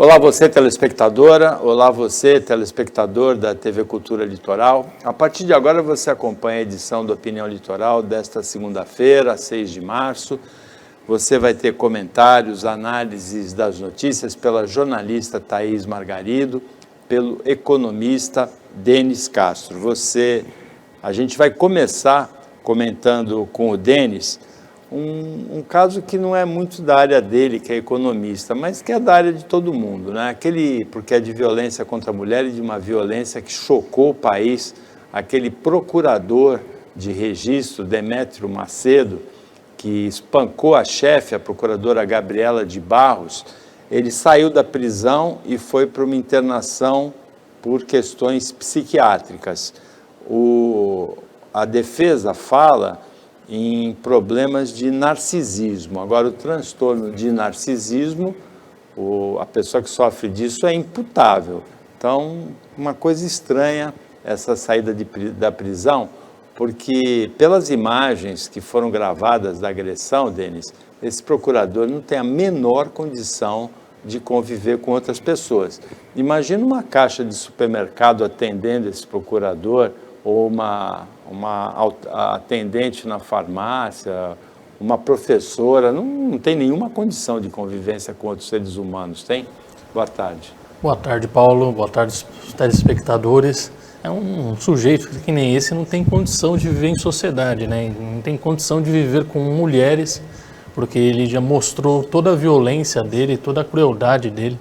Olá você telespectadora, olá você telespectador da TV Cultura Litoral. A partir de agora você acompanha a edição do Opinião Litoral desta segunda-feira, 6 de março. Você vai ter comentários, análises das notícias pela jornalista Thaís Margarido, pelo economista Denis Castro. A gente vai começar comentando com o Denis um caso que não é muito da área dele, que é economista, mas que é da área de todo mundo, né? Porque é de violência contra a mulher e de uma violência que chocou o país. Aquele procurador de registro, Demétrio Macedo, que espancou a chefe, a procuradora Gabriela de Barros, ele saiu da prisão e foi para uma internação por questões psiquiátricas. A defesa fala em problemas de narcisismo. Agora, o transtorno de narcisismo, a pessoa que sofre disso é imputável. Então, uma coisa estranha essa saída da prisão, porque pelas imagens que foram gravadas da agressão, Denis, esse procurador não tem a menor condição de conviver com outras pessoas. Imagina uma caixa de supermercado atendendo esse procurador, ou uma atendente na farmácia, uma professora, não tem nenhuma condição de convivência com outros seres humanos, tem? Boa tarde. Boa tarde, Paulo. Boa tarde, telespectadores. É um sujeito que nem esse não tem condição de viver em sociedade, né? Não tem condição de viver com mulheres, porque ele já mostrou toda a violência dele, toda a crueldade dele.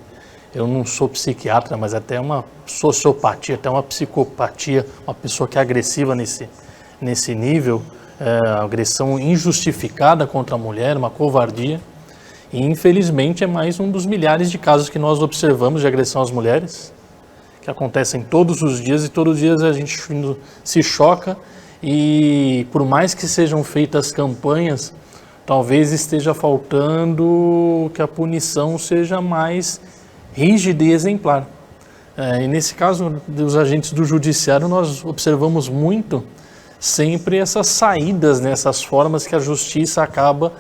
Eu não sou psiquiatra, mas até uma sociopatia, até uma psicopatia, uma pessoa que é agressiva nesse nível, agressão injustificada contra a mulher, uma covardia. E infelizmente é mais um dos milhares de casos que nós observamos de agressão às mulheres, que acontecem todos os dias e todos os dias a gente se choca e por mais que sejam feitas campanhas, talvez esteja faltando que a punição seja mais rígida e exemplar. E nesse caso dos agentes do judiciário, nós observamos muito sempre essas saídas, né, essas formas que a justiça acaba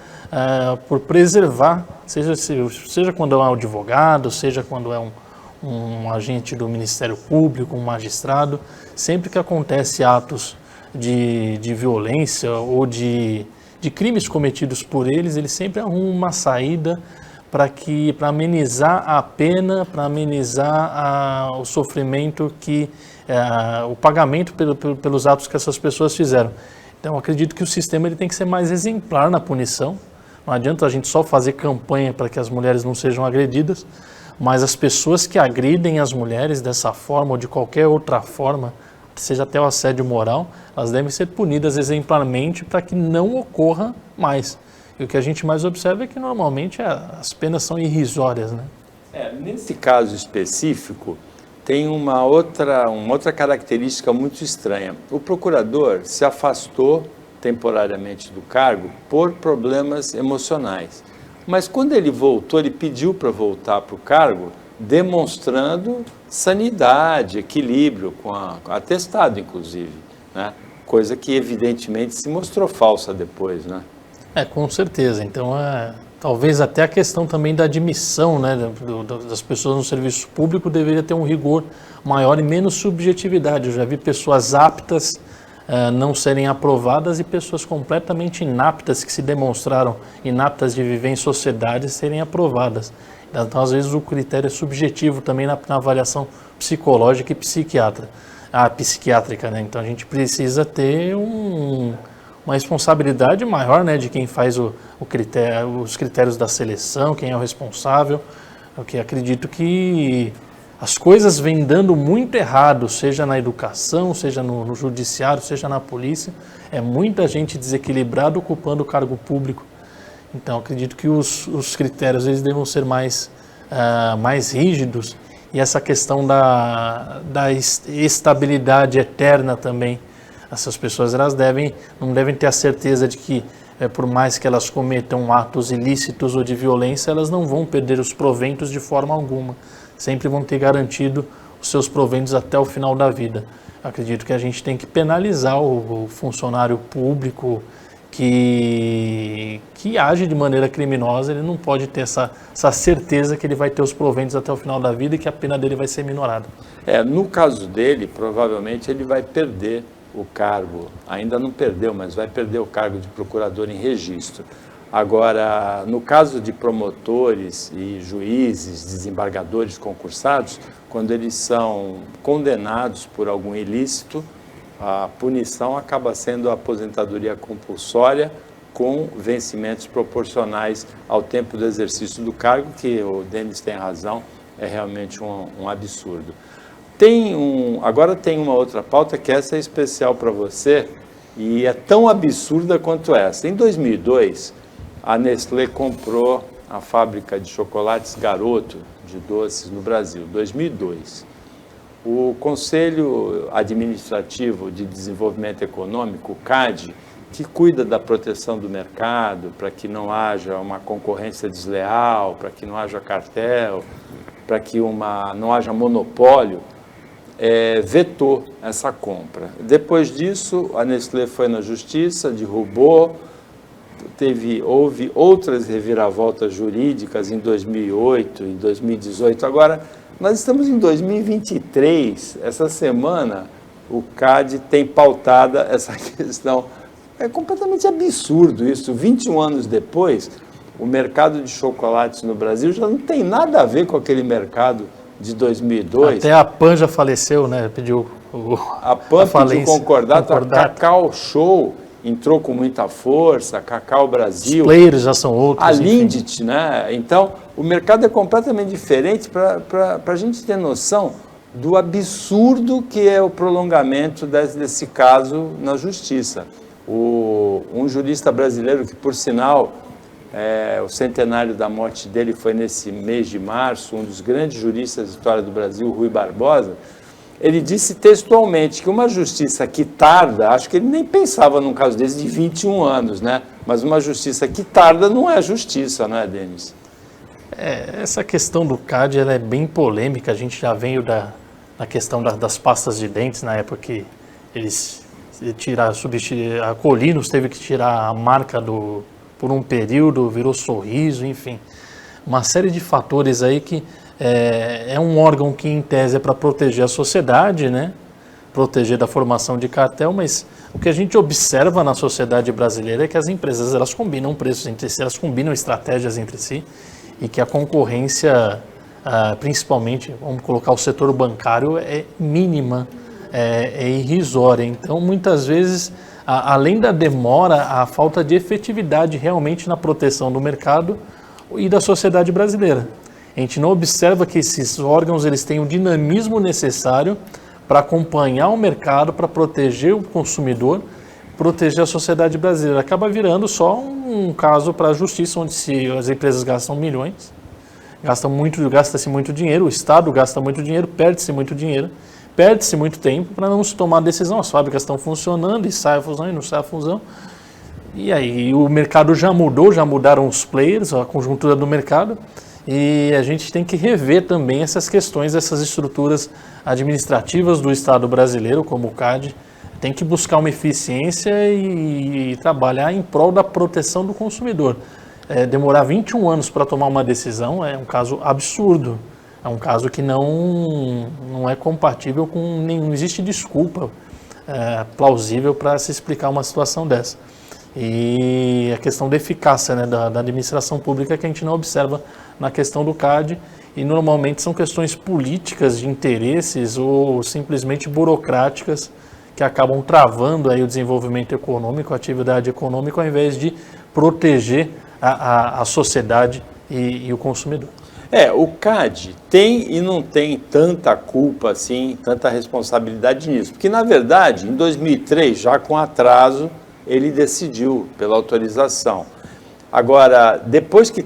por preservar, seja quando é um advogado, seja quando é um agente do Ministério Público, um magistrado, sempre que acontece atos de violência ou de crimes cometidos por eles sempre arrumam uma saída para amenizar a pena, para amenizar o sofrimento o pagamento pelos atos que essas pessoas fizeram. Então, acredito que o sistema ele tem que ser mais exemplar na punição. Não adianta a gente só fazer campanha para que as mulheres não sejam agredidas, mas as pessoas que agridem as mulheres dessa forma ou de qualquer outra forma, seja até o assédio moral, elas devem ser punidas exemplarmente para que não ocorra mais. E o que a gente mais observa é que normalmente as penas são irrisórias, né? Nesse caso específico, tem uma outra característica muito estranha. O procurador se afastou temporariamente do cargo por problemas emocionais. Mas quando ele voltou, ele pediu para voltar para o cargo, demonstrando sanidade, equilíbrio, atestado inclusive, né? Coisa que evidentemente se mostrou falsa depois, né? Com certeza. Então, talvez até a questão também da admissão, né, das pessoas no serviço público deveria ter um rigor maior e menos subjetividade. Eu já vi pessoas aptas não serem aprovadas e pessoas completamente inaptas, que se demonstraram inaptas de viver em sociedade, serem aprovadas. Então, às vezes, o critério é subjetivo também na avaliação psicológica e psiquiátrica, né? Então, a gente precisa ter uma responsabilidade maior, né, de quem faz os critérios da seleção, quem é o responsável, porque acredito que as coisas vêm dando muito errado, seja na educação, seja no judiciário, seja na polícia, muita gente desequilibrada ocupando o cargo público. Então acredito que os critérios eles devam ser mais rígidos e essa questão da estabilidade eterna também. Essas pessoas não devem ter a certeza de que, por mais que elas cometam atos ilícitos ou de violência, elas não vão perder os proventos de forma alguma. Sempre vão ter garantido os seus proventos até o final da vida. Acredito que a gente tem que penalizar o funcionário público que age de maneira criminosa, ele não pode ter essa certeza que ele vai ter os proventos até o final da vida e que a pena dele vai ser minorada. No caso dele, provavelmente ele vai perder o cargo, ainda não perdeu, mas vai perder o cargo de procurador em registro. Agora, no caso de promotores e juízes, desembargadores concursados, quando eles são condenados por algum ilícito, a punição acaba sendo a aposentadoria compulsória com vencimentos proporcionais ao tempo do exercício do cargo, que o Denis tem razão, é realmente um absurdo. Agora tem uma outra pauta que essa é especial para você e é tão absurda quanto essa. Em 2002, a Nestlé comprou a fábrica de chocolates Garoto de doces no Brasil, 2002. O Conselho Administrativo de Desenvolvimento Econômico, o CAD, que cuida da proteção do mercado, para que não haja uma concorrência desleal, para que não haja cartel, para que não haja monopólio, vetou essa compra. Depois disso, a Nestlé foi na justiça, derrubou, houve outras reviravoltas jurídicas em 2008, em 2018. Agora, nós estamos em 2023, essa semana o CAD tem pautada essa questão. É completamente absurdo isso. 21 anos depois, o mercado de chocolates no Brasil já não tem nada a ver com aquele mercado de 2002. Até a PAN já faleceu, né? Pediu a PAN pediu concordar. A Cacau Show entrou com muita força, Cacau Brasil. Os players já são outros. A Lindt, né? Então, o mercado é completamente diferente para a gente ter noção do absurdo que é o prolongamento desse caso na justiça. Um jurista brasileiro que, por sinal, o centenário da morte dele foi nesse mês de março, um dos grandes juristas da história do Brasil, Rui Barbosa, ele disse textualmente que uma justiça que tarda, acho que ele nem pensava num caso desse de 21 anos, né? Mas uma justiça que tarda não é justiça, não é, Denis? Essa questão do CAD ela é bem polêmica, a gente já veio da questão das pastas de dentes, na época que eles a Colinos teve que tirar a marca por um período, virou Sorriso, enfim. Uma série de fatores aí que é um órgão que, em tese, é para proteger a sociedade, né? Proteger da formação de cartel, mas o que a gente observa na sociedade brasileira é que as empresas elas combinam preços entre si, elas combinam estratégias entre si e que a concorrência, principalmente, vamos colocar o setor bancário, é mínima, é irrisória. Então, muitas vezes, além da demora, a falta de efetividade realmente na proteção do mercado e da sociedade brasileira. A gente não observa que esses órgãos eles têm o dinamismo necessário para acompanhar o mercado, para proteger o consumidor, proteger a sociedade brasileira. Acaba virando só um caso para a justiça, onde as empresas gastam milhões, gasta-se muito dinheiro, o Estado gasta muito dinheiro, perde-se muito dinheiro, perde-se muito tempo para não se tomar decisão. As fábricas estão funcionando e sai a fusão e não sai a fusão. E aí o mercado já mudaram os players, a conjuntura do mercado. E a gente tem que rever também essas questões, essas estruturas administrativas do Estado brasileiro, como o CAD, tem que buscar uma eficiência e trabalhar em prol da proteção do consumidor. Demorar 21 anos para tomar uma decisão é um caso absurdo, é um caso que não é compatível com não existe desculpa plausível para se explicar uma situação dessa. E a questão da eficácia, né, da administração pública que a gente não observa na questão do CAD, e normalmente são questões políticas de interesses ou simplesmente burocráticas que acabam travando aí o desenvolvimento econômico, a atividade econômica, ao invés de proteger a sociedade e o consumidor. O CAD tem e não tem tanta culpa assim, tanta responsabilidade nisso, porque na verdade em 2003, já com atraso, ele decidiu pela autorização. Agora, depois que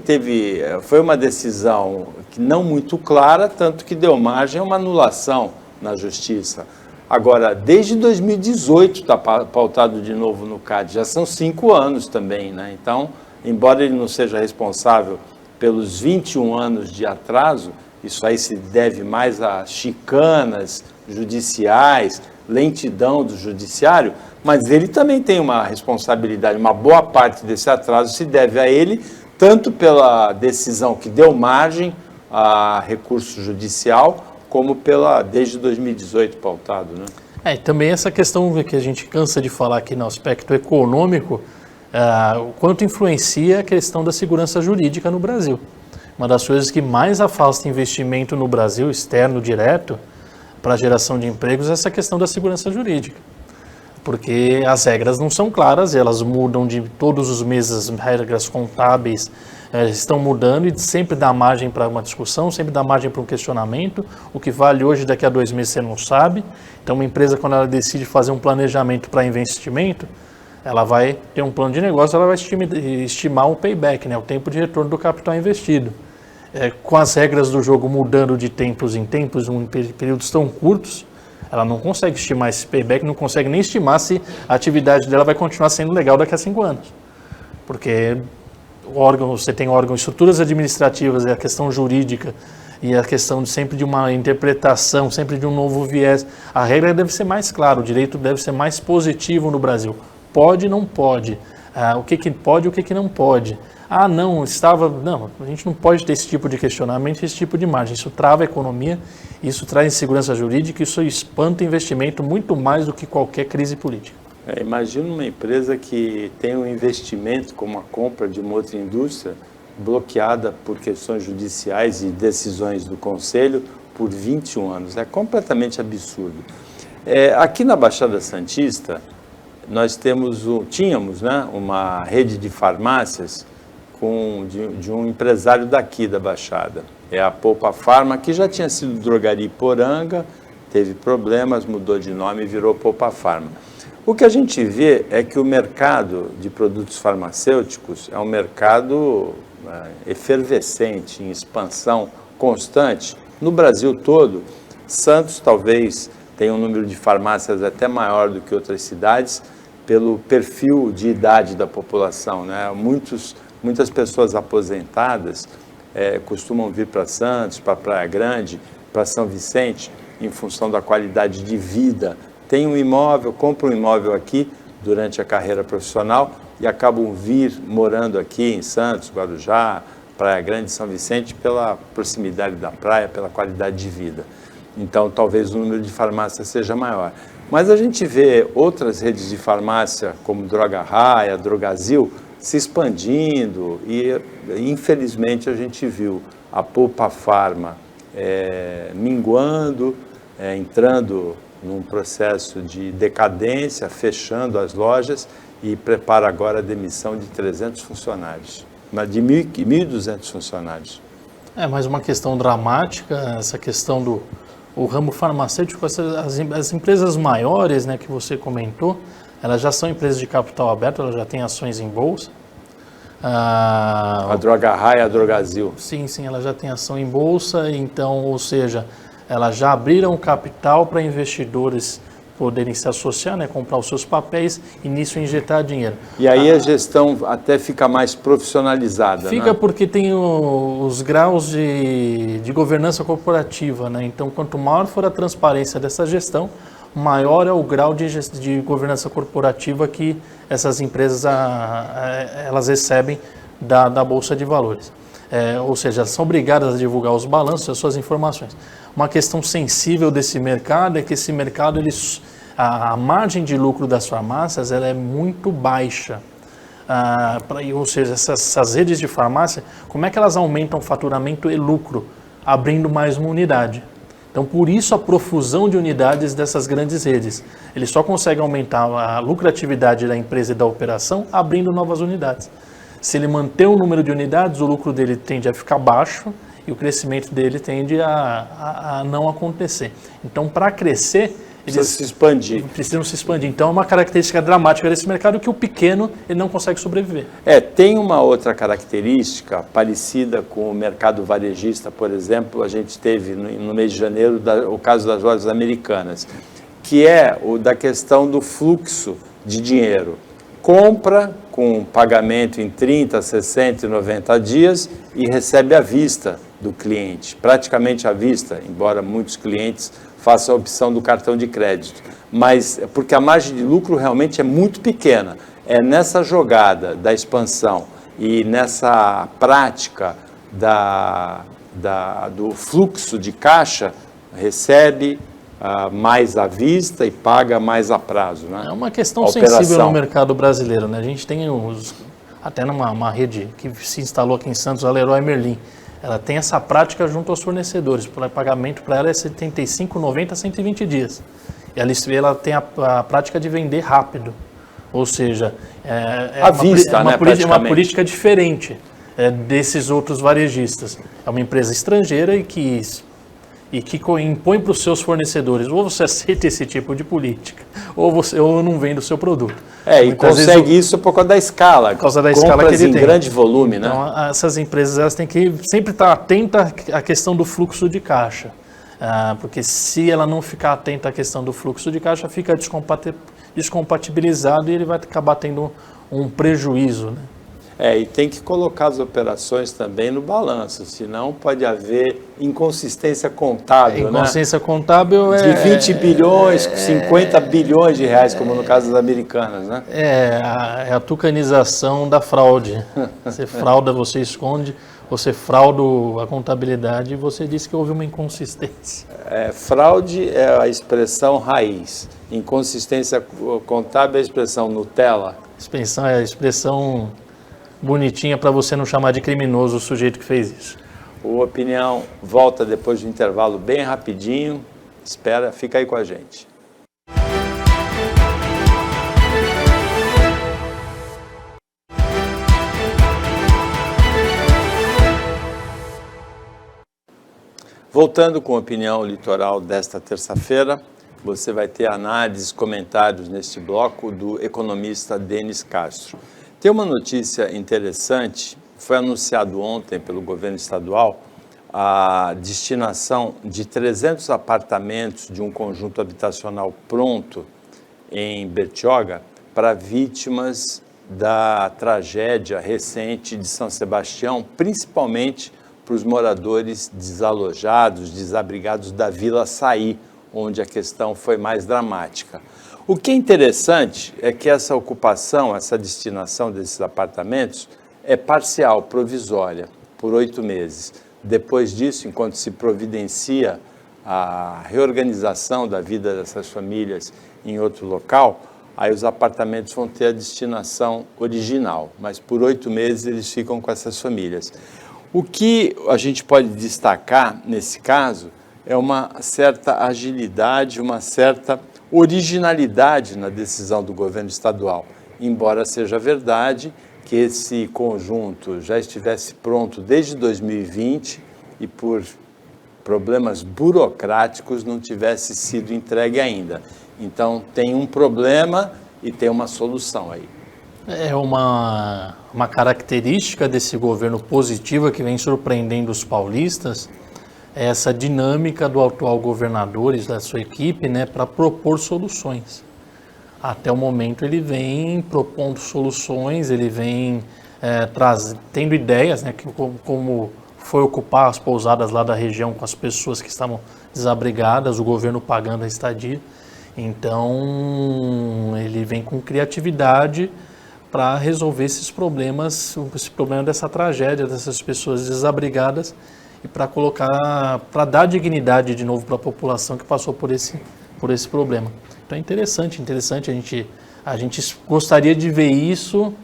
foi uma decisão que não muito clara, tanto que deu margem a uma anulação na justiça. Agora, desde 2018 está pautado de novo no CAD, já são 5 anos também, né? Então, embora ele não seja responsável pelos 21 anos de atraso, isso aí se deve mais a chicanas judiciais, lentidão do judiciário, mas ele também tem uma responsabilidade, uma boa parte desse atraso se deve a ele, tanto pela decisão que deu margem a recurso judicial, como desde 2018 pautado, né? E também essa questão que a gente cansa de falar aqui no aspecto econômico, o quanto influencia a questão da segurança jurídica no Brasil. Uma das coisas que mais afasta investimento no Brasil, externo, direto, para a geração de empregos, é essa questão da segurança jurídica. Porque as regras não são claras, elas mudam de todos os meses, as regras contábeis estão mudando e sempre dá margem para uma discussão, sempre dá margem para um questionamento. O que vale hoje, daqui a 2 meses você não sabe. Então uma empresa, quando ela decide fazer um planejamento para investimento, ela vai ter um plano de negócio, ela vai estimar um payback, né, o tempo de retorno do capital investido. Com as regras do jogo mudando de tempos em tempos, em períodos tão curtos, ela não consegue estimar esse payback, não consegue nem estimar se a atividade dela vai continuar sendo legal daqui a 5 anos. Porque você tem órgãos, estruturas administrativas, e a questão jurídica e a questão sempre de uma interpretação, sempre de um novo viés. A regra deve ser mais clara, o direito deve ser mais positivo no Brasil. Pode, não pode. O que pode e o que não pode. Não, a gente não pode ter esse tipo de questionamento, esse tipo de margem. Isso trava a economia, isso traz insegurança jurídica, isso espanta investimento muito mais do que qualquer crise política. Imagina uma empresa que tem um investimento como a compra de uma outra indústria bloqueada por questões judiciais e decisões do Conselho por 21 anos. É completamente absurdo. Aqui na Baixada Santista, nós tínhamos, né, uma rede de farmácias de um empresário daqui da Baixada. É a Poupa Farma, que já tinha sido Drogaria Iporanga, teve problemas, mudou de nome e virou Poupa Farma. O que a gente vê é que o mercado de produtos farmacêuticos é um mercado efervescente, em expansão constante. No Brasil todo, Santos talvez tenha um número de farmácias até maior do que outras cidades, pelo perfil de idade da população, né? Muitas pessoas aposentadas costumam vir para Santos, para Praia Grande, para São Vicente, em função da qualidade de vida. Tem um imóvel, compram um imóvel aqui durante a carreira profissional e acabam morando aqui em Santos, Guarujá, Praia Grande, São Vicente, pela proximidade da praia, pela qualidade de vida. Então, talvez o número de farmácias seja maior. Mas a gente vê outras redes de farmácia, como Droga Raia, Drogazil, se expandindo e, infelizmente, a gente viu a Poupa Farma minguando, entrando num processo de decadência, fechando as lojas e prepara agora a demissão de 300 funcionários, de 1.200 funcionários. Mais uma questão dramática, essa questão do ramo farmacêutico, as empresas maiores, né, que você comentou, elas já são empresas de capital aberto, elas já têm ações em bolsa. A Droga Raia, a Drogazil. Sim, elas já têm ação em bolsa, então, ou seja, elas já abriram capital para investidores poderem se associar, né, comprar os seus papéis e nisso injetar dinheiro. E aí a gestão até fica mais profissionalizada, Fica, né? Porque tem os graus de governança corporativa, né? Então, quanto maior for a transparência dessa gestão, maior é o grau de governança corporativa que essas empresas elas recebem da Bolsa de Valores. Ou seja, elas são obrigadas a divulgar os balanços, as suas informações. Uma questão sensível desse mercado é que esse mercado, a margem de lucro das farmácias ela é muito baixa. Ou seja, essas redes de farmácia, como é que elas aumentam faturamento e lucro? Abrindo mais uma unidade. Então, por isso a profusão de unidades dessas grandes redes. Eles só conseguem aumentar a lucratividade da empresa e da operação abrindo novas unidades. Se ele manter o número de unidades, o lucro dele tende a ficar baixo e o crescimento dele tende a não acontecer. Então, para crescer, eles precisam se expandir. Então, é uma característica dramática desse mercado que o pequeno ele não consegue sobreviver. Tem uma outra característica parecida com o mercado varejista, por exemplo, a gente teve no mês de janeiro o caso das lojas americanas, que é o da questão do fluxo de dinheiro. compra com pagamento em 30, 60 e 90 dias e recebe à vista do cliente, praticamente à vista, embora muitos clientes façam a opção do cartão de crédito. Mas porque a margem de lucro realmente é muito pequena. É nessa jogada da expansão e nessa prática do fluxo de caixa, recebe mais à vista e paga mais a prazo. Né? É uma questão sensível no mercado brasileiro. Né? A gente tem até uma rede que se instalou aqui em Santos, a Leroy Merlin. Ela tem essa prática junto aos fornecedores. O pagamento para ela é 75, 90, 120 dias. E ela tem a prática de vender rápido. Ou seja, uma política diferente desses outros varejistas. É uma empresa estrangeira e que impõe para os seus fornecedores, ou você aceita esse tipo de política, ou não vende o seu produto. E consegue isso por causa da escala. Por causa da escala que ele tem. Em grande volume, né? Então, essas empresas elas têm que sempre estar atentas à questão do fluxo de caixa. Porque se ela não ficar atenta à questão do fluxo de caixa, fica descompatibilizado e ele vai acabar tendo um prejuízo, né? E tem que colocar as operações também no balanço, senão pode haver inconsistência contábil. Inconsistência contábil de 20 bilhões, 50 bilhões de reais, como no caso das americanas, né? É a tucanização da fraude. Você frauda, você esconde, você frauda a contabilidade e você diz que houve uma inconsistência. Fraude é a expressão raiz, inconsistência contábil é a expressão Nutella. É a expressão bonitinha para você não chamar de criminoso o sujeito que fez isso. O Opinião volta depois do intervalo bem rapidinho. Espera, fica aí com a gente. Voltando com a Opinião Litoral desta terça-feira, você vai ter análises, comentários neste bloco do economista Denis Castro. Tem uma notícia interessante, foi anunciado ontem pelo governo estadual a destinação de 300 apartamentos de um conjunto habitacional pronto em Bertioga para vítimas da tragédia recente de São Sebastião, principalmente para os moradores desalojados, desabrigados da Vila Saí, onde a questão foi mais dramática. O que é interessante é que essa ocupação, essa destinação desses apartamentos é parcial, provisória, por 8 meses. Depois disso, enquanto se providencia a reorganização da vida dessas famílias em outro local, aí os apartamentos vão ter a destinação original, mas por 8 meses eles ficam com essas famílias. O que a gente pode destacar nesse caso é uma certa agilidade, uma certa originalidade na decisão do governo estadual, embora seja verdade que esse conjunto já estivesse pronto desde 2020 e por problemas burocráticos não tivesse sido entregue ainda. Então tem um problema e tem uma solução aí. É uma característica desse governo positiva que vem surpreendendo os paulistas, essa dinâmica do atual governador e da sua equipe, né, para propor soluções. Até o momento ele vem propondo soluções, ele vem tendo ideias, né, como foi ocupar as pousadas lá da região com as pessoas que estavam desabrigadas, o governo pagando a estadia. Então ele vem com criatividade para resolver esse problema dessa tragédia, dessas pessoas desabrigadas, e para dar dignidade de novo para a população que passou por esse problema. Então é interessante, a gente gostaria de ver isso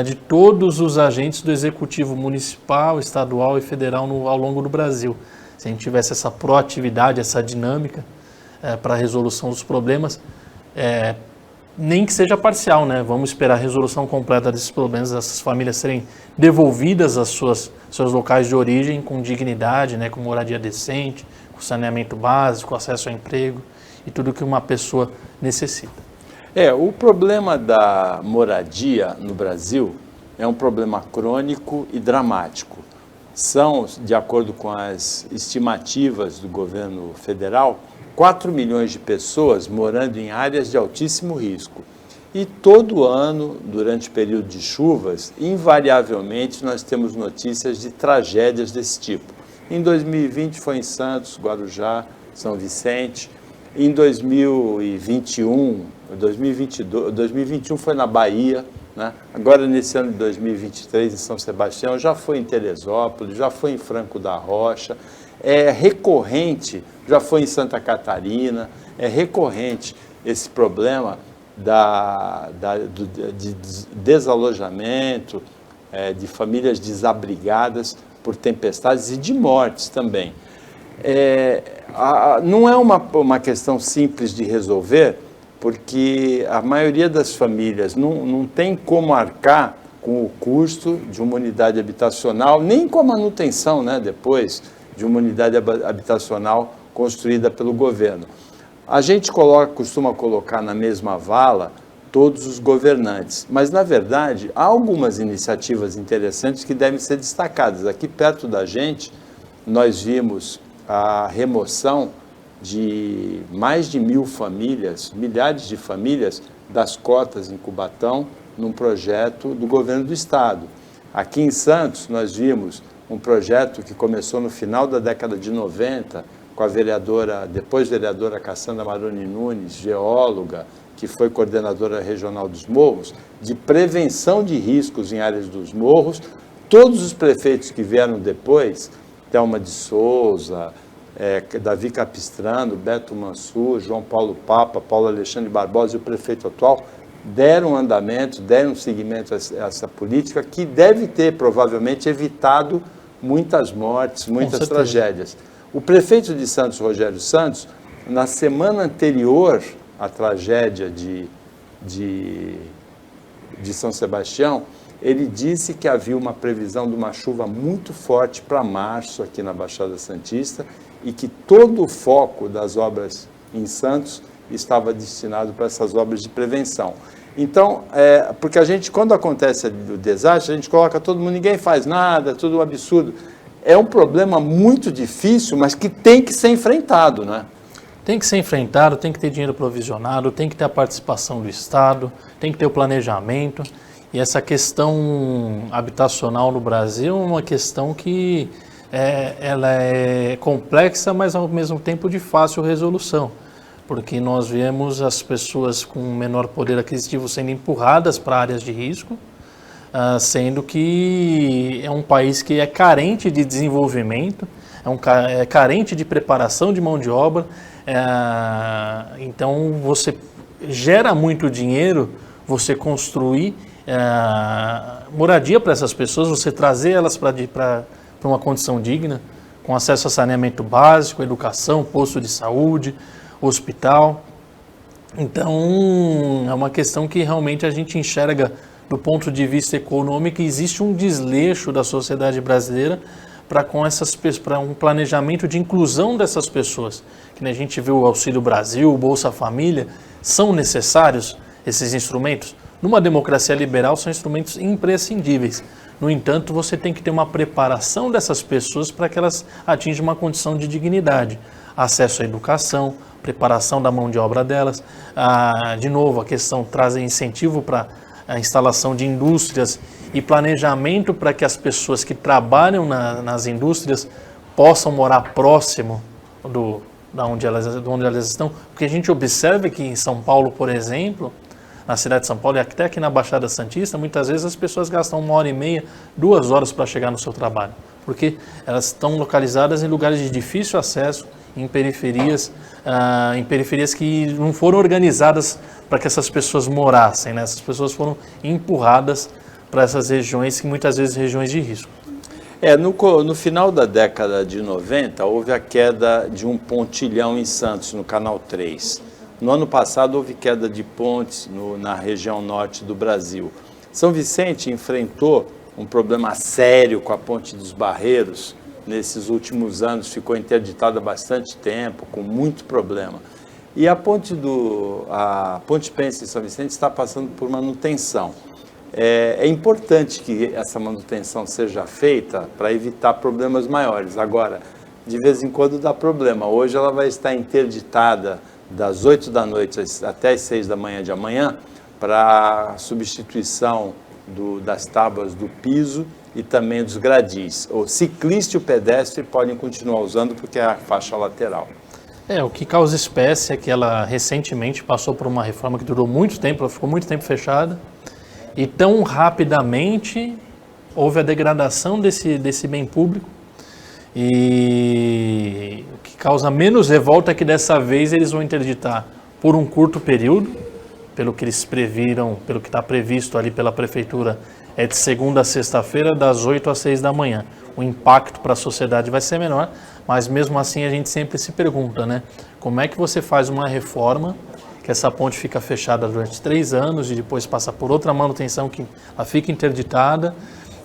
de todos os agentes do executivo municipal, estadual e federal ao longo do Brasil. Se a gente tivesse essa proatividade, essa dinâmica para a resolução dos problemas, nem que seja parcial, né? Vamos esperar a resolução completa desses problemas, essas famílias serem devolvidas aos seus locais de origem com dignidade, né? Com moradia decente, com saneamento básico, acesso ao emprego e tudo que uma pessoa necessita. O problema da moradia no Brasil é um problema crônico e dramático. São, de acordo com as estimativas do governo federal, 4 milhões de pessoas morando em áreas de altíssimo risco. E todo ano, durante o período de chuvas, invariavelmente nós temos notícias de tragédias desse tipo. Em 2020 foi em Santos, Guarujá, São Vicente. Em 2021, 2021 foi na Bahia, né? Agora nesse ano de 2023 em São Sebastião, já foi em Teresópolis, já foi em Franco da Rocha, é recorrente, já foi em Santa Catarina, é recorrente esse problema de desalojamento, de famílias desabrigadas por tempestades e de mortes também. Não é uma questão simples de resolver, porque a maioria das famílias não tem como arcar com o custo de uma unidade habitacional, nem com a manutenção, né, depois de uma unidade habitacional construída pelo governo. A gente costuma colocar na mesma vala todos os governantes, mas, na verdade, há algumas iniciativas interessantes que devem ser destacadas. Aqui perto da gente, nós vimos a remoção de mais de 1.000 famílias, milhares de famílias, das cotas em Cubatão, num projeto do governo do estado. Aqui em Santos, nós vimos um projeto que começou no final da década de 90, com a vereadora, depois vereadora Cassandra Maroni Nunes, geóloga, que foi coordenadora regional dos morros, de prevenção de riscos em áreas dos morros. Todos os prefeitos que vieram depois, Thelma de Souza, Davi Capistrano, Beto Mansur, João Paulo Papa, Paulo Alexandre Barbosa e o prefeito atual, deram andamento, deram seguimento a essa política que deve ter, provavelmente, evitado muitas mortes, muitas tragédias. O prefeito de Santos, Rogério Santos, na semana anterior à tragédia de São Sebastião, ele disse que havia uma previsão de uma chuva muito forte para março aqui na Baixada Santista e que todo o foco das obras em Santos estava destinado para essas obras de prevenção. Então, porque a gente, quando acontece o desastre, a gente coloca todo mundo, ninguém faz nada, tudo um absurdo. É um problema muito difícil, mas que tem que ser enfrentado, né? Tem que ser enfrentado, tem que ter dinheiro provisionado, tem que ter a participação do Estado, tem que ter o planejamento. E essa questão habitacional no Brasil é uma questão que ela é complexa, mas ao mesmo tempo de fácil resolução. Porque nós vemos as pessoas com menor poder aquisitivo sendo empurradas para áreas de risco, sendo que é um país que é carente de desenvolvimento, é carente de preparação de mão de obra, então você gera muito dinheiro, você construir moradia para essas pessoas, você trazer elas para uma condição digna, com acesso a saneamento básico, educação, posto de saúde, hospital. Então, é uma questão que realmente a gente enxerga do ponto de vista econômico, existe um desleixo da sociedade brasileira para um planejamento de inclusão dessas pessoas. Que a gente vê o Auxílio Brasil, o Bolsa Família, são necessários esses instrumentos? Numa democracia liberal, são instrumentos imprescindíveis. No entanto, você tem que ter uma preparação dessas pessoas para que elas atinjam uma condição de dignidade. Acesso à educação, preparação da mão de obra delas. De novo, a questão traz incentivo para a instalação de indústrias e planejamento para que as pessoas que trabalham nas indústrias possam morar próximo de onde elas estão. Porque a gente observa que em São Paulo, por exemplo, na cidade de São Paulo e até aqui na Baixada Santista, muitas vezes as pessoas gastam 1h30, 2 horas para chegar no seu trabalho. Porque elas estão localizadas em lugares de difícil acesso, em periferias que não foram organizadas para que essas pessoas morassem, né? Essas pessoas foram empurradas para essas regiões, que muitas vezes são regiões de risco. No final da década de 90, houve a queda de um pontilhão em Santos, no Canal 3. No ano passado, houve queda de pontes na região norte do Brasil. São Vicente enfrentou um problema sério com a Ponte dos Barreiros. Nesses últimos anos, ficou interditada há bastante tempo, com muito problema. E a Ponte Pensa em São Vicente está passando por manutenção. É importante que essa manutenção seja feita para evitar problemas maiores. Agora, de vez em quando dá problema. Hoje ela vai estar interditada das 8 da noite até as 6 da manhã de amanhã, para substituição das tábuas do piso e também dos gradis. O ciclista e o pedestre podem continuar usando porque é a faixa lateral. O que causa espécie é que ela recentemente passou por uma reforma que durou muito tempo, ela ficou muito tempo fechada, e tão rapidamente houve a degradação desse bem público, e o que causa menos revolta é que dessa vez eles vão interditar por um curto período, pelo que eles previram, pelo que está previsto ali pela prefeitura, é de segunda a sexta-feira, das 8 às 6 da manhã. O impacto para a sociedade vai ser menor, mas mesmo assim a gente sempre se pergunta, né? Como é que você faz uma reforma, que essa ponte fica fechada durante 3 anos e depois passa por outra manutenção que ela fica interditada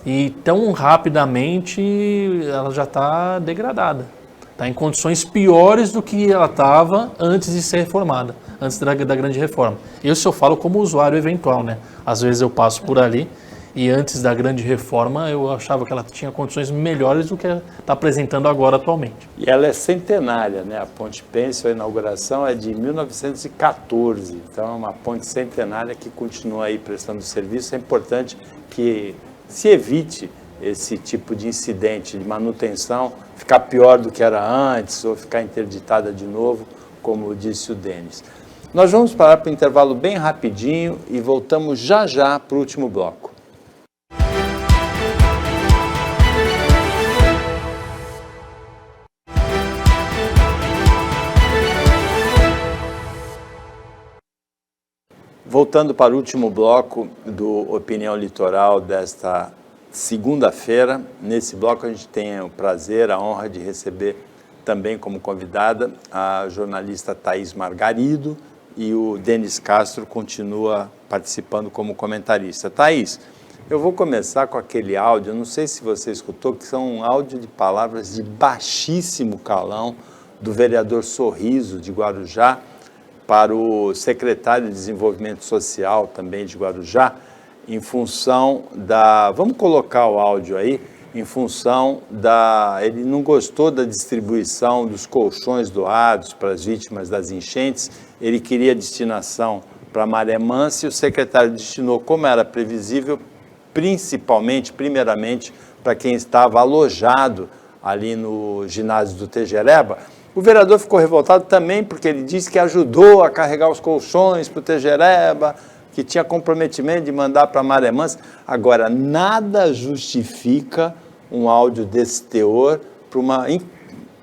e tão rapidamente ela já está degradada. Está em condições piores do que ela estava antes de ser reformada, antes da grande reforma. Isso eu falo como usuário eventual, né? Às vezes eu passo por ali e antes da grande reforma eu achava que ela tinha condições melhores do que está apresentando agora atualmente. E ela é centenária, né? A Ponte Pêncil, a inauguração é de 1914, então é uma ponte centenária que continua aí prestando serviço. É importante que se evite esse tipo de incidente de manutenção, ficar pior do que era antes ou ficar interditada de novo, como disse o Denis. Nós vamos parar para o intervalo bem rapidinho e voltamos já já para o último bloco. Voltando para o último bloco do Opinião Litoral desta segunda-feira, nesse bloco a gente tem o prazer, a honra de receber também como convidada a jornalista Thaís Margarido, e o Denis Castro continua participando como comentarista. Thaís, eu vou começar com aquele áudio, não sei se você escutou, que são um áudio de palavras de baixíssimo calão do vereador Sorriso de Guarujá para o secretário de Desenvolvimento Social também de Guarujá, em função da... Vamos colocar o áudio aí, em função da... Ele não gostou da distribuição dos colchões doados para as vítimas das enchentes, ele queria destinação para Maré Mansa e o secretário destinou, como era previsível, primeiramente, para quem estava alojado ali no ginásio do Tejereba. O vereador ficou revoltado também porque ele disse que ajudou a carregar os colchões para o Tejereba, que tinha comprometimento de mandar para Maré Mansa. Agora, nada justifica um áudio desse teor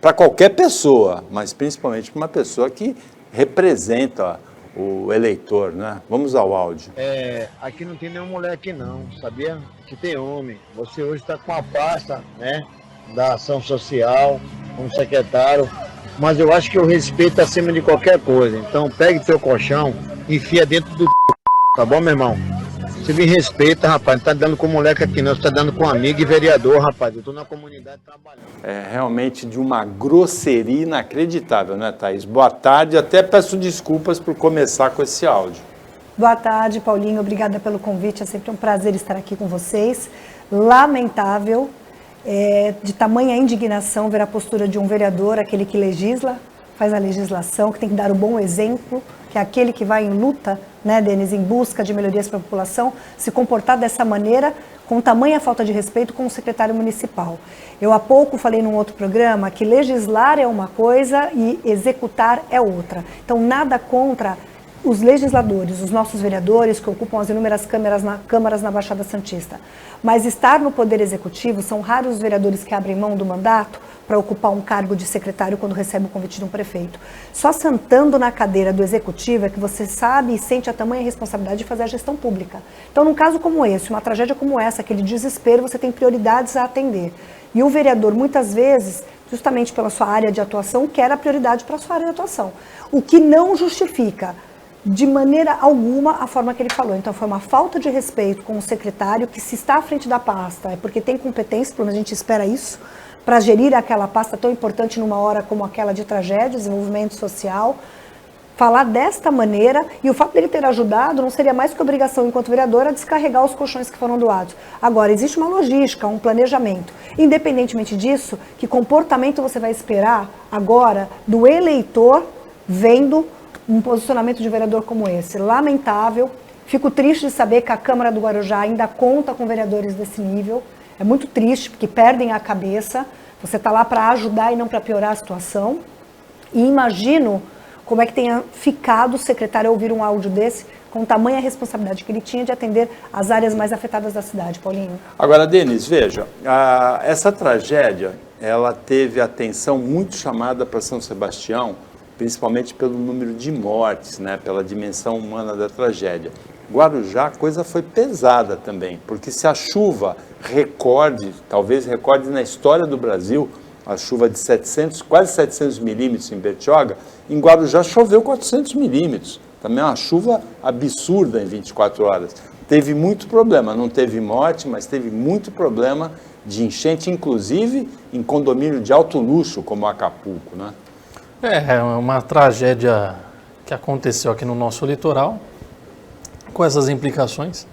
para qualquer pessoa, mas principalmente para uma pessoa que representa o eleitor, né? Vamos ao áudio. Aqui não tem nenhum moleque não, sabia? Aqui tem homem. Você hoje está com a pasta, né, da ação social, como secretário, mas eu acho que o respeito é acima de qualquer coisa. Então pegue seu colchão, enfia dentro do tá bom, meu irmão? Você me respeita, rapaz, não tá dando com moleque aqui não, você tá dando com amigo e vereador, rapaz, eu tô na comunidade trabalhando. É realmente de uma grosseria inacreditável, né, Thaís? Boa tarde, até peço desculpas por começar com esse áudio. Boa tarde, Paulinho, obrigada pelo convite, é sempre um prazer estar aqui com vocês. Lamentável, de tamanha indignação ver a postura de um vereador, aquele que legisla, faz a legislação, que tem que dar o bom exemplo, que é aquele que vai em luta, né, Denis, em busca de melhorias para a população, se comportar dessa maneira, com tamanha falta de respeito com o secretário municipal. Eu há pouco falei num outro programa que legislar é uma coisa e executar é outra. Então, nada contra os legisladores, os nossos vereadores que ocupam as inúmeras câmaras na Baixada Santista. Mas estar no Poder Executivo, são raros os vereadores que abrem mão do mandato para ocupar um cargo de secretário quando recebe o convite de um prefeito. Só sentando na cadeira do Executivo é que você sabe e sente a tamanha responsabilidade de fazer a gestão pública. Então, num caso como esse, uma tragédia como essa, aquele desespero, você tem prioridades a atender. E o vereador, muitas vezes, justamente pela sua área de atuação, quer a prioridade para a sua área de atuação. O que não justifica de maneira alguma a forma que ele falou. Então foi uma falta de respeito com o secretário que, se está à frente da pasta, é porque tem competência, pelo menos a gente espera isso, para gerir aquela pasta tão importante numa hora como aquela de tragédia, desenvolvimento social. Falar desta maneira, e o fato dele ter ajudado não seria mais que obrigação enquanto vereador a descarregar os colchões que foram doados. Agora, existe uma logística, um planejamento. Independentemente disso, que comportamento você vai esperar agora do eleitor vendo um posicionamento de vereador como esse? Lamentável, Fico triste de saber que a Câmara do Guarujá ainda conta com vereadores desse nível. É muito triste, porque perdem a cabeça. Você está lá para ajudar e não para piorar a situação. E imagino como é que tenha ficado o secretário ao ouvir um áudio desse, com tamanha responsabilidade que ele tinha de atender as áreas mais afetadas da cidade, Paulinho. Agora, Denis, veja, essa tragédia, ela teve atenção muito chamada para São Sebastião, principalmente pelo número de mortes, né, pela dimensão humana da tragédia. Guarujá, a coisa foi pesada também, porque se a chuva recorde, talvez recorde na história do Brasil, a chuva de quase 700 milímetros em Bertioga, em Guarujá choveu 400 milímetros. Também é uma chuva absurda em 24 horas. Teve muito problema, não teve morte, mas teve muito problema de enchente, inclusive em condomínio de alto luxo, como Acapulco, né? É uma tragédia que aconteceu aqui no nosso litoral, com essas implicações.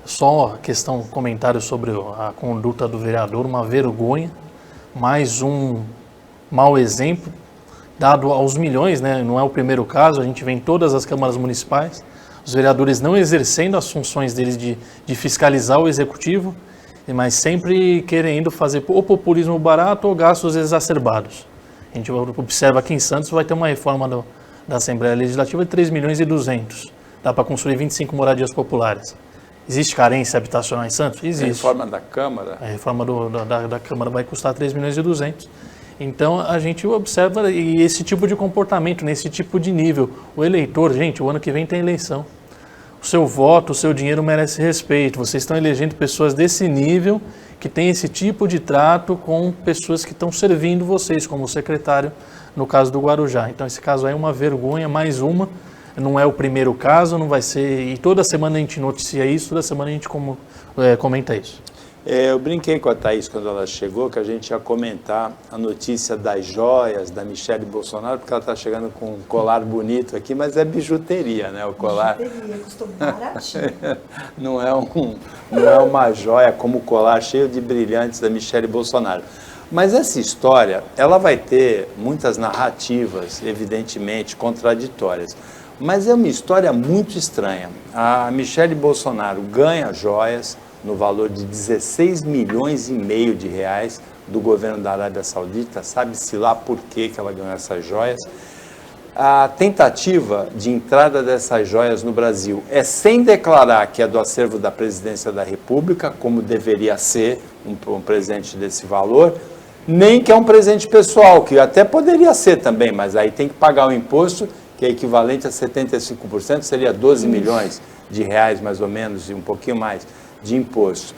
Só a questão, comentário sobre a conduta do vereador, uma vergonha, mais um mau exemplo, dado aos milhões, né? Não é o primeiro caso, a gente vê em todas as câmaras municipais, os vereadores não exercendo as funções deles de fiscalizar o executivo, mas sempre querendo fazer ou populismo barato ou gastos exacerbados. A gente observa aqui em Santos vai ter uma reforma da Assembleia Legislativa de 3 milhões e 200. Dá para construir 25 moradias populares. Existe carência habitacional em Santos? Existe. A reforma da Câmara? A reforma da Câmara vai custar 3 milhões e 200. Então, a gente observa esse tipo de comportamento, nesse tipo de nível. O eleitor, gente, o ano que vem tem eleição. O seu voto, o seu dinheiro merece respeito. Vocês estão elegendo pessoas desse nível, que têm esse tipo de trato com pessoas que estão servindo vocês, como o secretário, no caso do Guarujá. Então, esse caso aí é uma vergonha, mais uma. Não é o primeiro caso, não vai ser... E toda semana a gente noticia isso, toda semana a gente comenta isso. Eu brinquei com a Thaís quando ela chegou, que a gente ia comentar a notícia das joias da Michelle Bolsonaro, porque ela está chegando com um colar bonito aqui, mas é bijuteria, né? O colar... Bijuteria, custou baratinho. Não é uma joia como o colar cheio de brilhantes da Michelle Bolsonaro. Mas essa história, ela vai ter muitas narrativas, evidentemente, contraditórias. Mas é uma história muito estranha. A Michelle Bolsonaro ganha joias no valor de 16 milhões e meio de reais do governo da Arábia Saudita. Sabe-se lá por que ela ganhou essas joias. A tentativa de entrada dessas joias no Brasil é sem declarar que é do acervo da Presidência da República, como deveria ser um presente desse valor, nem que é um presente pessoal, que até poderia ser também, mas aí tem que pagar o imposto, que é equivalente a 75%, seria 12 milhões de reais, mais ou menos, e um pouquinho mais de imposto.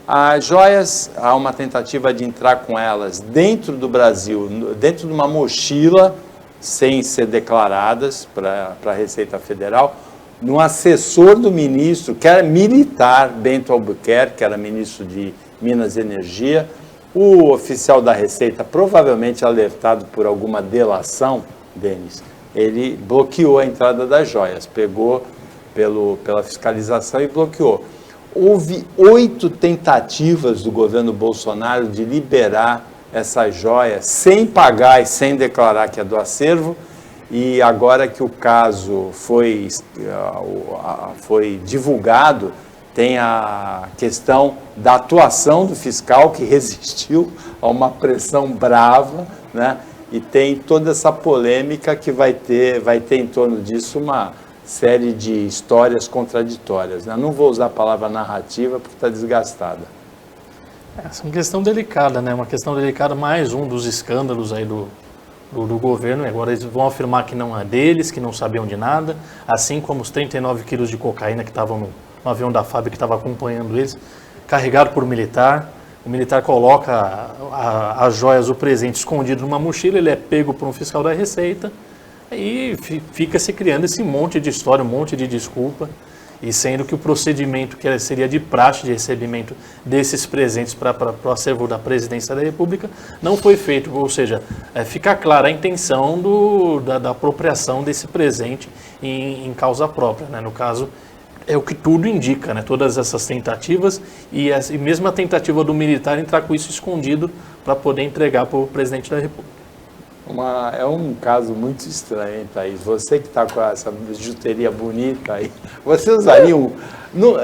As joias, há uma tentativa de entrar com elas dentro do Brasil, dentro de uma mochila, sem ser declaradas para a Receita Federal, num assessor do ministro, que era militar, Bento Albuquerque, que era ministro de Minas e Energia. O oficial da Receita, provavelmente alertado por alguma delação, Denis, ele bloqueou a entrada das joias, pegou pela fiscalização e bloqueou. Houve 8 tentativas do governo Bolsonaro de liberar essas joias sem pagar e sem declarar que é do acervo, e agora que o caso foi divulgado, tem a questão da atuação do fiscal, que resistiu a uma pressão brava, né? E tem toda essa polêmica que vai ter em torno disso uma série de histórias contraditórias, né? Não vou usar a palavra narrativa porque está desgastada. Essa é uma questão delicada, né? Uma questão delicada, mais um dos escândalos aí do governo. Agora eles vão afirmar que não é deles, que não sabiam de nada, assim como os 39 quilos de cocaína que estavam no avião da FAB que estava acompanhando eles, carregado por militar. O militar coloca as joias, o presente escondido numa mochila, ele é pego por um fiscal da Receita e fica se criando esse monte de história, um monte de desculpa, e sendo que o procedimento que seria de praxe de recebimento desses presentes para o acervo da Presidência da República não foi feito, ou seja, fica clara a intenção da apropriação desse presente em causa própria, né? No caso, é o que tudo indica, né? Todas essas tentativas e mesmo a tentativa do militar entrar com isso escondido para poder entregar para o presidente da República. É um caso muito estranho, hein, Thaís? Você que está com essa bijuteria bonita aí, você usaria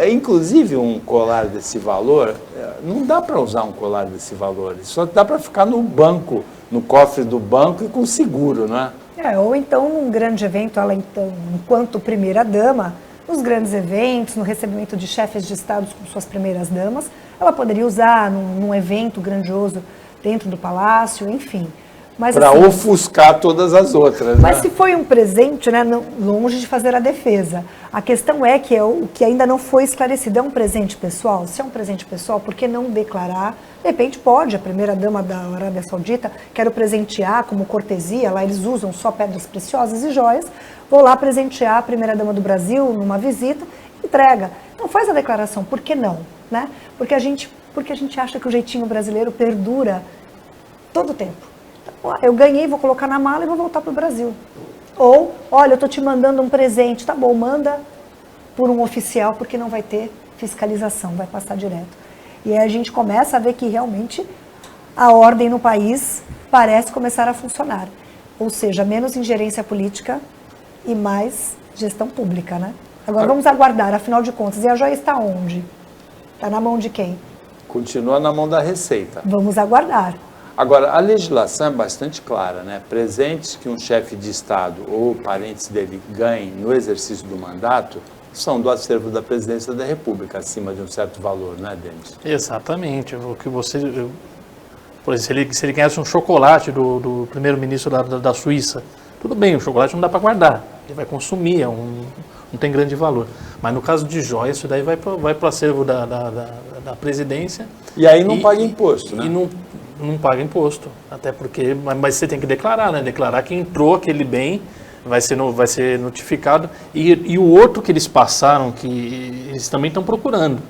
inclusive um colar desse valor? Não dá para usar um colar desse valor, só dá para ficar no banco, no cofre do banco e com seguro, não é? Ou então num grande evento, ela então, enquanto primeira-dama, nos grandes eventos, no recebimento de chefes de Estado com suas primeiras damas, ela poderia usar num evento grandioso dentro do palácio, enfim. Para assim, ofuscar todas as outras. Mas se foi um presente, né, longe de fazer a defesa. A questão é que o que ainda não foi esclarecido. É um presente pessoal? Se é um presente pessoal, por que não declarar? De repente pode, a primeira-dama da Arábia Saudita, quero presentear como cortesia, lá eles usam só pedras preciosas e joias, vou lá presentear a primeira-dama do Brasil numa visita, entrega. Então faz a declaração, por que não? Né? Porque a gente acha que o jeitinho brasileiro perdura todo o tempo. Eu ganhei, vou colocar na mala e vou voltar para o Brasil. Ou, olha, eu estou te mandando um presente, tá bom, manda por um oficial, porque não vai ter fiscalização, vai passar direto. E aí a gente começa a ver que realmente a ordem no país parece começar a funcionar. Ou seja, menos ingerência política e mais gestão pública, né? Agora vamos aguardar, afinal de contas, e a joia está onde? Está na mão de quem? Continua na mão da Receita. Vamos aguardar. Agora, a legislação é bastante clara, né? Presentes que um chefe de Estado ou parentes dele ganhem no exercício do mandato são do acervo da Presidência da República, acima de um certo valor, né, Denis? Exatamente. O que você, por exemplo, se ele ganhasse um chocolate do primeiro-ministro da Suíça, tudo bem, o chocolate não dá para guardar, ele vai consumir, não tem grande valor. Mas no caso de joia, isso daí vai para o acervo da Presidência. E aí não paga imposto, né? E não paga imposto, até porque, mas você tem que declarar, né? Declarar que entrou aquele bem, vai ser notificado. E o outro que eles passaram, que eles também estão procurando,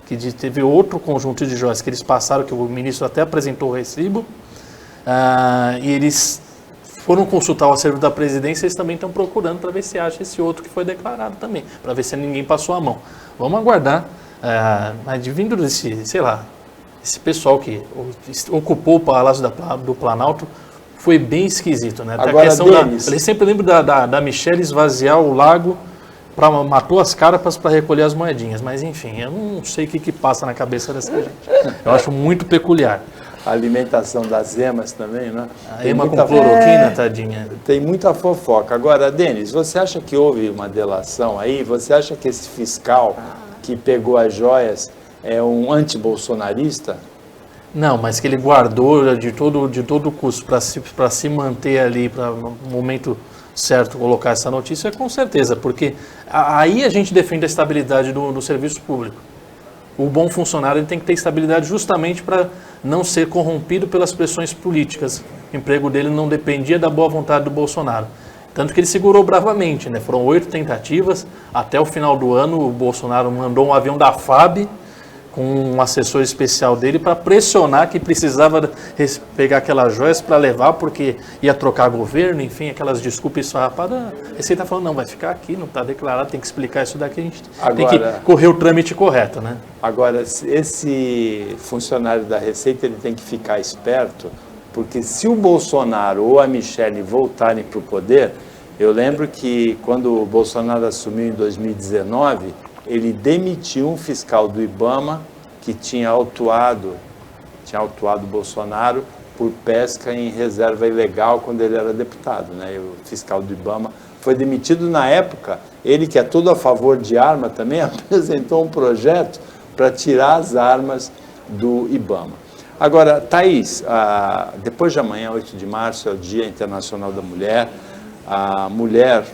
que teve outro conjunto de joias que eles passaram, que o ministro até apresentou o recibo, e eles foram consultar o acervo da Presidência, eles também estão procurando para ver se acha esse outro que foi declarado também, para ver se ninguém passou a mão. Vamos aguardar, mas vindo desse, sei lá, esse pessoal que ocupou o Palácio do Planalto foi bem esquisito, né? Agora, a questão eu sempre lembro da Michelle esvaziar o lago, matou as carapas para recolher as moedinhas, mas enfim, eu não sei o que passa na cabeça dessa gente. Eu acho muito peculiar. A alimentação das emas também, né? A ema com cloroquina, tadinha. Tem muita fofoca. Agora, Denis, você acha que houve uma delação aí? Você acha que esse fiscal que pegou as joias é um antibolsonarista? Não, mas que ele guardou de todo custo para se manter ali, para no momento certo colocar essa notícia, com certeza, porque aí a gente defende a estabilidade do serviço público. O bom funcionário ele tem que ter estabilidade justamente para não ser corrompido pelas pressões políticas. O emprego dele não dependia da boa vontade do Bolsonaro. Tanto que ele segurou bravamente, né? Foram 8 tentativas, até o final do ano o Bolsonaro mandou um avião da FAB com um assessor especial dele para pressionar que precisava pegar aquelas joias para levar porque ia trocar governo, enfim, aquelas desculpas esfarrapadas. A Receita está falando, não, vai ficar aqui, não está declarado, tem que explicar isso daqui, a gente tem que correr o trâmite correto, né? Agora, esse funcionário da Receita ele tem que ficar esperto, porque se o Bolsonaro ou a Michelle voltarem para o poder, eu lembro que quando o Bolsonaro assumiu em 2019, ele demitiu um fiscal do IBAMA que tinha autuado o Bolsonaro por pesca em reserva ilegal quando ele era deputado, né? E o fiscal do IBAMA foi demitido na época. Ele, que é todo a favor de arma, também apresentou um projeto para tirar as armas do IBAMA. Agora, Thaís, depois de amanhã, 8 de março, é o Dia Internacional da Mulher. A mulher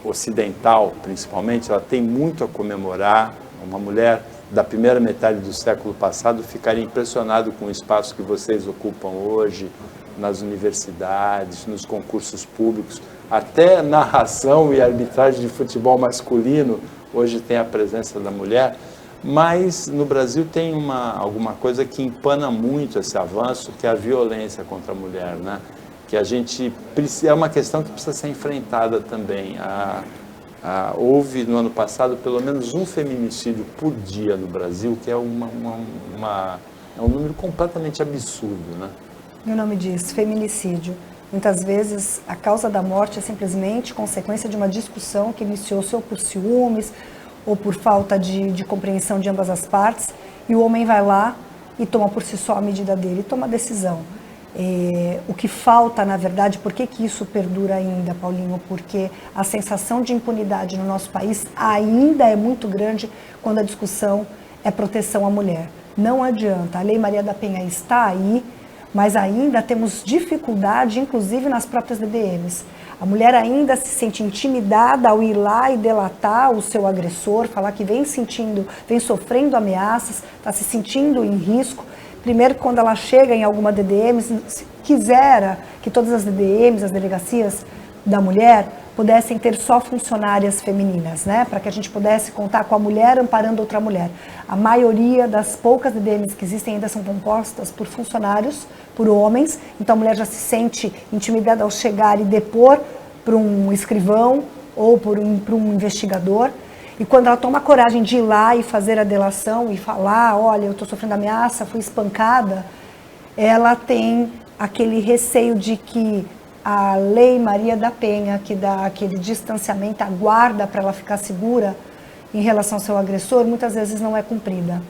ocidental, principalmente, ela tem muito a comemorar. Uma mulher da primeira metade do século passado ficaria impressionado com o espaço que vocês ocupam hoje, nas universidades, nos concursos públicos, até narração e arbitragem de futebol masculino, hoje tem a presença da mulher, mas no Brasil tem alguma coisa que empana muito esse avanço, que é a violência contra a mulher, né? Que a gente é uma questão que precisa ser enfrentada também. Houve no ano passado pelo menos um feminicídio por dia no Brasil, que é um número completamente absurdo, né? E o nome disso, feminicídio. Muitas vezes a causa da morte é simplesmente consequência de uma discussão que iniciou-se ou por ciúmes ou por falta de compreensão de ambas as partes, e o homem vai lá e toma por si só a medida dele, toma a decisão. O que falta, na verdade, por que isso perdura ainda, Paulinho? Porque a sensação de impunidade no nosso país ainda é muito grande quando a discussão é proteção à mulher. Não adianta, a Lei Maria da Penha está aí, mas ainda temos dificuldade, inclusive nas próprias DDMs. A mulher ainda se sente intimidada ao ir lá e delatar o seu agressor, falar que vem sofrendo ameaças, está se sentindo em risco. Primeiro, quando ela chega em alguma DDM, se quisera que todas as DDMs, as delegacias da mulher, pudessem ter só funcionárias femininas, né? Para que a gente pudesse contar com a mulher amparando outra mulher. A maioria das poucas DDMs que existem ainda são compostas por funcionários, por homens, então a mulher já se sente intimidada ao chegar e depor para um escrivão ou para um investigador. E quando ela toma a coragem de ir lá e fazer a delação e falar, olha, eu estou sofrendo ameaça, fui espancada, ela tem aquele receio de que a Lei Maria da Penha, que dá aquele distanciamento, a guarda para ela ficar segura em relação ao seu agressor, muitas vezes não é cumprida.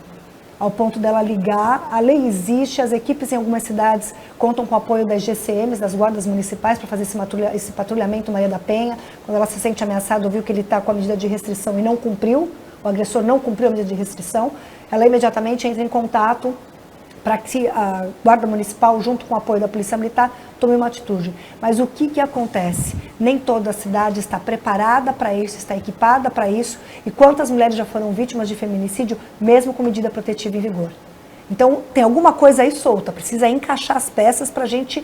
Ao ponto dela ligar, a lei existe, as equipes em algumas cidades contam com o apoio das GCMs, das guardas municipais, para fazer esse patrulhamento Maria da Penha. Quando ela se sente ameaçada, ouviu que ele está com a medida de restrição e não cumpriu, o agressor não cumpriu a medida de restrição, ela imediatamente entra em contato para que a Guarda Municipal, junto com o apoio da Polícia Militar, tome uma atitude. Mas o que acontece? Nem toda a cidade está preparada para isso, está equipada para isso, e quantas mulheres já foram vítimas de feminicídio, mesmo com medida protetiva em vigor? Então, tem alguma coisa aí solta, precisa encaixar as peças para a gente,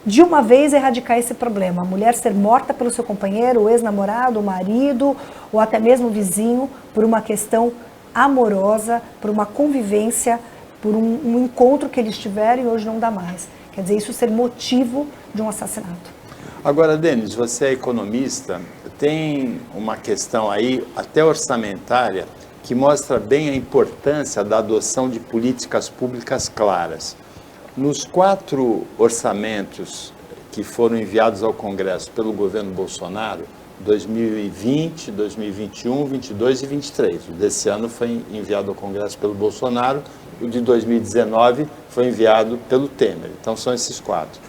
de uma vez, erradicar esse problema. A mulher ser morta pelo seu companheiro, o ex-namorado, o marido, ou até mesmo o vizinho, por uma questão amorosa, por uma convivência, por um encontro que eles tiveram e hoje não dá mais. Quer dizer, isso ser motivo de um assassinato. Agora, Denis, você é economista, tem uma questão aí, até orçamentária, que mostra bem a importância da adoção de políticas públicas claras. Nos 4 orçamentos que foram enviados ao Congresso pelo governo Bolsonaro, 2020, 2021, 2022 e 2023. O desse ano foi enviado ao Congresso pelo Bolsonaro, o de 2019 foi enviado pelo Temer. Então são esses 4.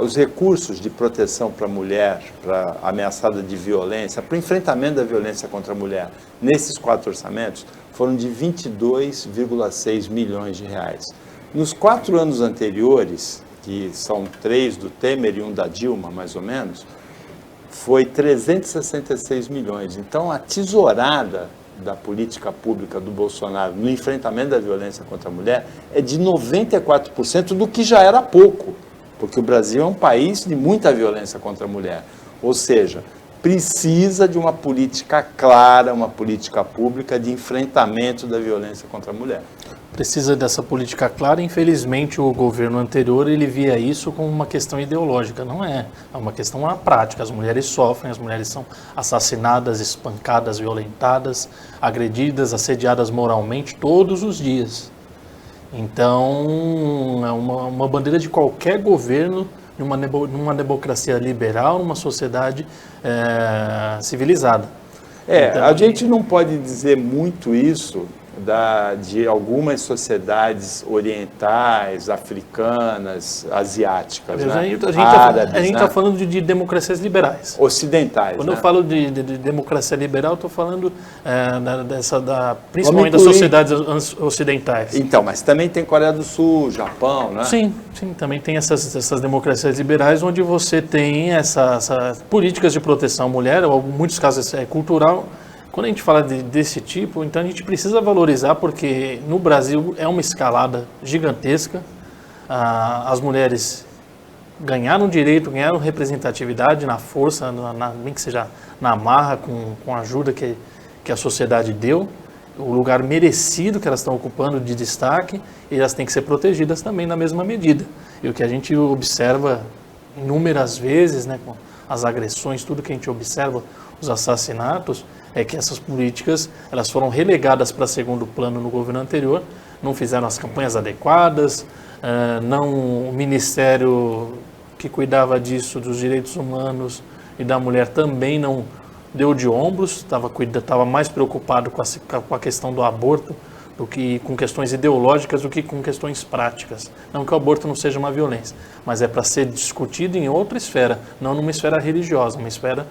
Os recursos de proteção para a mulher, para a ameaçada de violência, para o enfrentamento da violência contra a mulher, nesses 4 orçamentos, foram de 22,6 milhões de reais. Nos 4 anos anteriores, que são 3 do Temer e 1 da Dilma, mais ou menos, foi 366 milhões. Então, a tesourada da política pública do Bolsonaro no enfrentamento da violência contra a mulher é de 94% do que já era pouco, porque o Brasil é um país de muita violência contra a mulher. Ou seja, precisa de uma política clara, uma política pública de enfrentamento da violência contra a mulher. Precisa dessa política clara. Infelizmente, o governo anterior ele via isso como uma questão ideológica. Não é. É uma questão prática. As mulheres sofrem, as mulheres são assassinadas, espancadas, violentadas, agredidas, assediadas moralmente todos os dias. Então, é uma bandeira de qualquer governo, numa democracia liberal, numa sociedade civilizada. Então, a gente não pode dizer muito isso de algumas sociedades orientais, africanas, asiáticas, né? A gente está falando de democracias liberais. Ocidentais. Quando eu falo de democracia liberal, eu estou falando principalmente das sociedades ocidentais. Então, mas também tem Coreia do Sul, Japão, né? Sim, também tem essas democracias liberais onde você tem essas políticas de proteção à mulher, ou em muitos casos é cultural. Quando a gente fala desse tipo, então a gente precisa valorizar, porque no Brasil é uma escalada gigantesca. As mulheres ganharam direito, ganharam representatividade na força, nem que seja na marra, com a ajuda que a sociedade deu, o lugar merecido que elas estão ocupando de destaque, e elas têm que ser protegidas também na mesma medida. E o que a gente observa inúmeras vezes, né, com as agressões, tudo que a gente observa, os assassinatos, é que essas políticas elas foram relegadas para segundo plano no governo anterior, não fizeram as campanhas adequadas, o Ministério que cuidava disso, dos direitos humanos e da mulher, também não deu de ombros, estava mais preocupado com a questão do aborto do que com questões ideológicas do que com questões práticas. Não que o aborto não seja uma violência, mas é para ser discutido em outra esfera, não numa esfera religiosa, uma esfera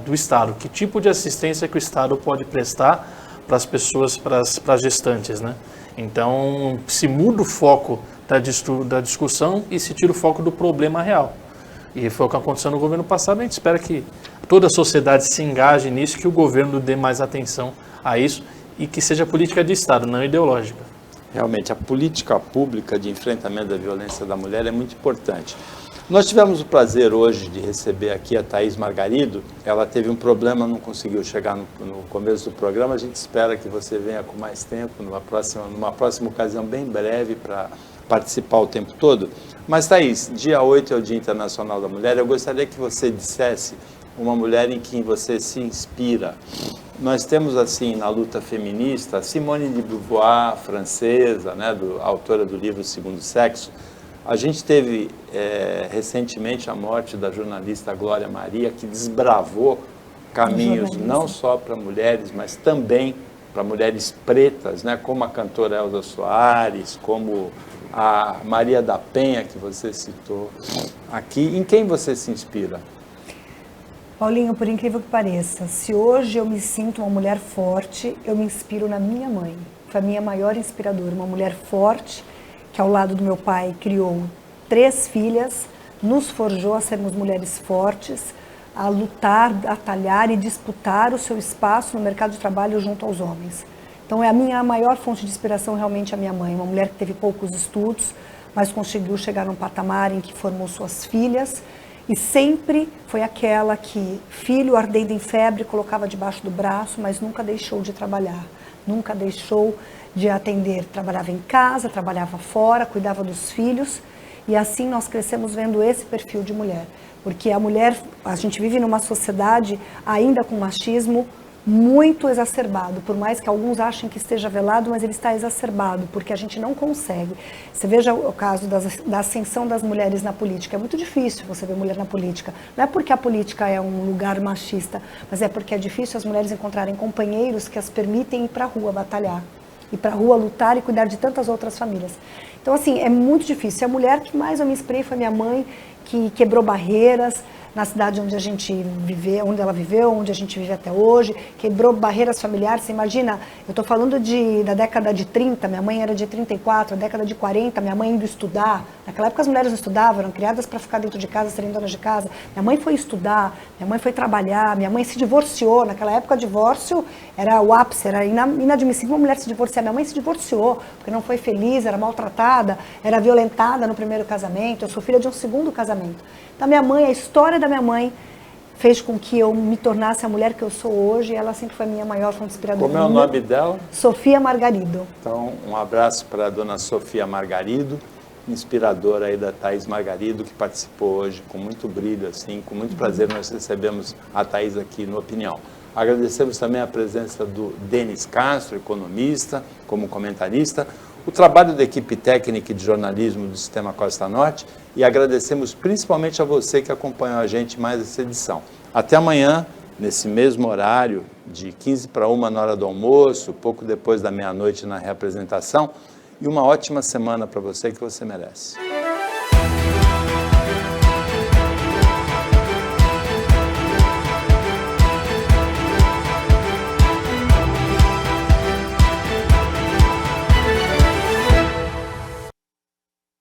do Estado. Que tipo de assistência que o Estado pode prestar para as pessoas, para as gestantes, né? Então, se muda o foco da discussão e se tira o foco do problema real. E foi o que aconteceu no governo passado. A gente espera que toda a sociedade se engaje nisso, que o governo dê mais atenção a isso e que seja política de Estado, não ideológica. Realmente, a política pública de enfrentamento da violência da mulher é muito importante. Nós tivemos o prazer hoje de receber aqui a Thaís Margarido. Ela teve um problema, não conseguiu chegar no começo do programa. A gente espera que você venha com mais tempo, numa próxima ocasião bem breve, para participar o tempo todo. Mas, Thaís, dia 8 é o Dia Internacional da Mulher. Eu gostaria que você dissesse uma mulher em quem você se inspira. Nós temos, assim, na luta feminista, Simone de Beauvoir, francesa, né, autora do livro Segundo Sexo. A gente teve recentemente a morte da jornalista Glória Maria, que desbravou caminhos não só para mulheres, mas também para mulheres pretas, né, como a cantora Elza Soares, como a Maria da Penha, que você citou aqui. Em quem você se inspira? Paulinho, por incrível que pareça, se hoje eu me sinto uma mulher forte, eu me inspiro na minha mãe. Foi a minha maior inspiradora, uma mulher forte, que ao lado do meu pai criou 3 filhas, nos forjou a sermos mulheres fortes, a lutar, a batalhar e disputar o seu espaço no mercado de trabalho junto aos homens. Então é a minha maior fonte de inspiração realmente a minha mãe, uma mulher que teve poucos estudos, mas conseguiu chegar num patamar em que formou suas filhas e sempre foi aquela que, filho ardendo em febre, colocava debaixo do braço, mas nunca deixou de trabalhar, nunca deixou de atender, trabalhava em casa, trabalhava fora, cuidava dos filhos e assim nós crescemos vendo esse perfil de mulher, porque a mulher, a gente vive numa sociedade ainda com machismo muito exacerbado, por mais que alguns achem que esteja velado, mas ele está exacerbado, porque a gente não consegue. Você veja o caso da ascensão das mulheres na política, é muito difícil você ver mulher na política, não é porque a política é um lugar machista, mas é porque é difícil as mulheres encontrarem companheiros que as permitem ir para a rua batalhar, ir para a rua lutar e cuidar de tantas outras famílias. Então, assim, é muito difícil. A mulher que mais eu me inspirei foi minha mãe, que quebrou barreiras na cidade onde a gente viveu, onde ela viveu, onde a gente vive até hoje, quebrou barreiras familiares. Você imagina, eu estou falando da década de 30, minha mãe era de 34, a década de 40, minha mãe indo estudar. Naquela época as mulheres não estudavam, eram criadas para ficar dentro de casa, serem donas de casa. Minha mãe foi estudar, minha mãe foi trabalhar, minha mãe se divorciou. Naquela época, divórcio era o ápice, era inadmissível uma mulher se divorciar. Minha mãe se divorciou porque não foi feliz, era maltratada, era violentada no primeiro casamento. Eu sou filha de um segundo casamento. Então, minha mãe, a história da minha mãe fez com que eu me tornasse a mulher que eu sou hoje, e ela sempre foi a minha maior fonte inspiradora. Como é o nome dela? Sofia Margarido. Então, um abraço para a dona Sofia Margarido, inspiradora aí da Thaís Margarido, que participou hoje com muito brilho, assim, com muito prazer nós recebemos a Thaís aqui no Opinião. Agradecemos também a presença do Denis Castro, economista, como comentarista, o trabalho da equipe técnica de jornalismo do Sistema Costa Norte e agradecemos principalmente a você que acompanhou a gente mais essa edição. Até amanhã, nesse mesmo horário, de 15 para 1 na hora do almoço, pouco depois da meia-noite na reapresentação, e uma ótima semana para você que você merece.